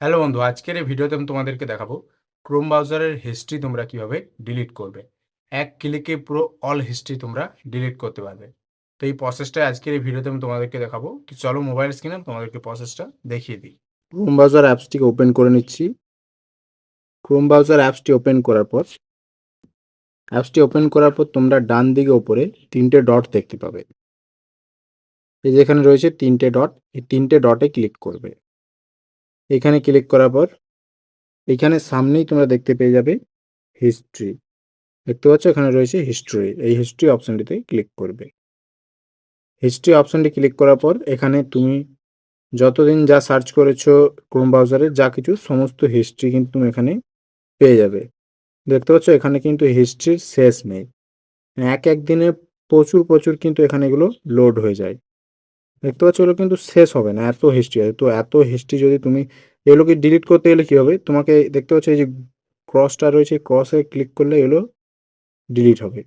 Hello বন্ধু, আজকের এই ভিডিওতে আমি তোমাদেরকে দেখাবো ক্রোম ব্রাউজারের হিস্ট্রি তোমরা কিভাবে ডিলিট করবে। এক ক্লিকে পুরো অল হিস্ট্রি তোমরা ডিলিট করতে পারবে। তো এই প্রসেসটা আজকের এই ভিডিওতে আমি তোমাদেরকে দেখাবো। তো চলো মোবাইল স্ক্রিনে তোমাদেরকে প্রসেসটা দেখিয়ে দিই। ক্রোম ব্রাউজার অ্যাপসটিকে ওপেন করে নিচ্ছি। ক্রোম ব্রাউজার অ্যাপসটি ওপেন করার পর তোমরা ডান দিকে ওপরে তিনটে ডট দেখতে পাবে। এই যেখানে রয়েছে তিনটে ডট, এই তিনটে ডটে ক্লিক করবে। এখানে ক্লিক করার পর এখানে সামনেই তোমরা দেখতে পেয়ে যাবে হিস্ট্রি। দেখতে পাচ্ছ এখানে রয়েছে হিস্ট্রি, এই হিস্ট্রি অপশনটিতে ক্লিক করবে। হিস্ট্রি অপশনটি ক্লিক করার পর এখানে তুমি যতদিন যা সার্চ করেছো ক্রোম ব্রাউজারে যা কিছু সমস্ত হিস্ট্রি কিন্তু তুমি এখানে পেয়ে যাবে। দেখতে পাচ্ছ এখানে কিন্তু হিস্ট্রির শেষ নেই। এক এক দিনে প্রচুর প্রচুর কিন্তু এখানে এগুলো লোড হয়ে যায়। দেখতে পাচ্ছ এগুলো কিন্তু শেষ হবে না, এত হিস্ট্রি আছে। তো এত হিস্ট্রি যদি তুমি এগুলোকে ডিলিট করতে গেলে কী হবে, তোমাকে দেখতে পাচ্ছ এই যে ক্রসটা রয়েছে, ক্রসে ক্লিক করলে এগুলো ডিলিট হবে।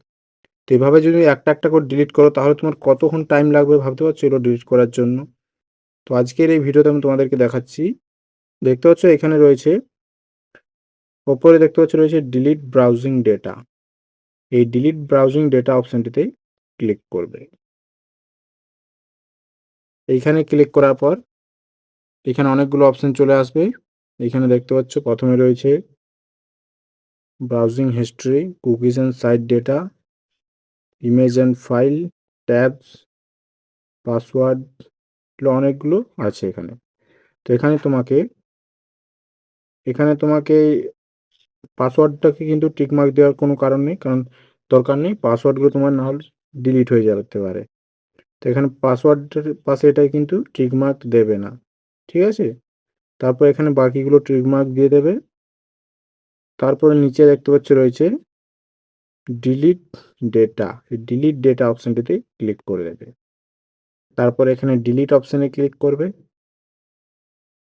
তো এভাবে যদি একটা একটা করে ডিলিট করো তাহলে তোমার কতক্ষণ টাইম লাগবে ভাবতে পারছো এগুলো ডিলিট করার জন্য। তো আজকের এই ভিডিওতে আমি তোমাদেরকে দেখাচ্ছি। দেখতে পাচ্ছ এখানে রয়েছে, ওপরে দেখতে পাচ্ছ রয়েছে ডিলিট ব্রাউজিং ডেটা। এই ডিলিট ব্রাউজিং ডেটা অপশনটিতে ক্লিক করবে। এইখানে ক্লিক করার পর এখানে অনেকগুলো অপশন চলে আসবে। এখানে দেখতে পাচ্ছ প্রথমে রয়েছে browsing history, cookies and site data, image and file, tabs, password, অনেকগুলো আছে এখানে। তো এখানে তোমাকে পাসওয়ার্ডটাকে কিন্তু টিকমার্ক দেওয়ার কোনো কারণ নেই, কারণ দরকার নেই। পাসওয়ার্ডগুলো তোমার না হলে ডিলিট হয়ে যেতে পারে। তো এখানে পাসওয়ার্ডের পাশে এটাই কিন্তু টিকমার্ক দেবে না, ঠিক আছে। তারপর এখানে বাকিগুলো টিকমার্ক দিয়ে দেবে। তারপরে নিচে দেখতে পাচ্ছ রয়েছে ডিলিট ডেটা, এই ডিলিট ডেটা অপশানটিতে ক্লিক করে দেবে। তারপরে এখানে ডিলিট অপশানে ক্লিক করবে।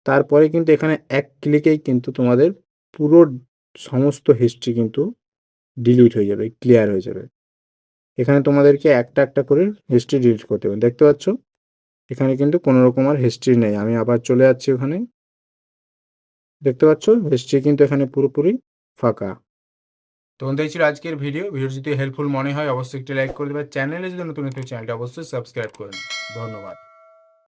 তারপরে কিন্তু এখানে এক ক্লিকেই কিন্তু তোমাদের পুরো সমস্ত হিস্ট্রি কিন্তু ডিলিট হয়ে যাবে, ক্লিয়ার হয়ে যাবে। এখানে তোমাদেরকে একটা একটা করে হিস্ট্রি ডিলিট করতে হবে। দেখতে পাচ্ছ এখানে কিন্তু কোনো রকম আর হিস্ট্রি নেই। আমি আবার চলে যাচ্ছি ওখানে। দেখতে পাচ্ছ হিস্ট্রি কিন্তু এখানে পুরোপুরি ফাঁকা। তো বন্ধুরা, এই ছিল আজকের ভিডিও। যদি হেল্পফুল মনে হয় অবশ্যই একটি লাইক করে দেবে। চ্যানেলে যদি নতুন চ্যানেলটা অবশ্যই সাবস্ক্রাইব করুন। ধন্যবাদ।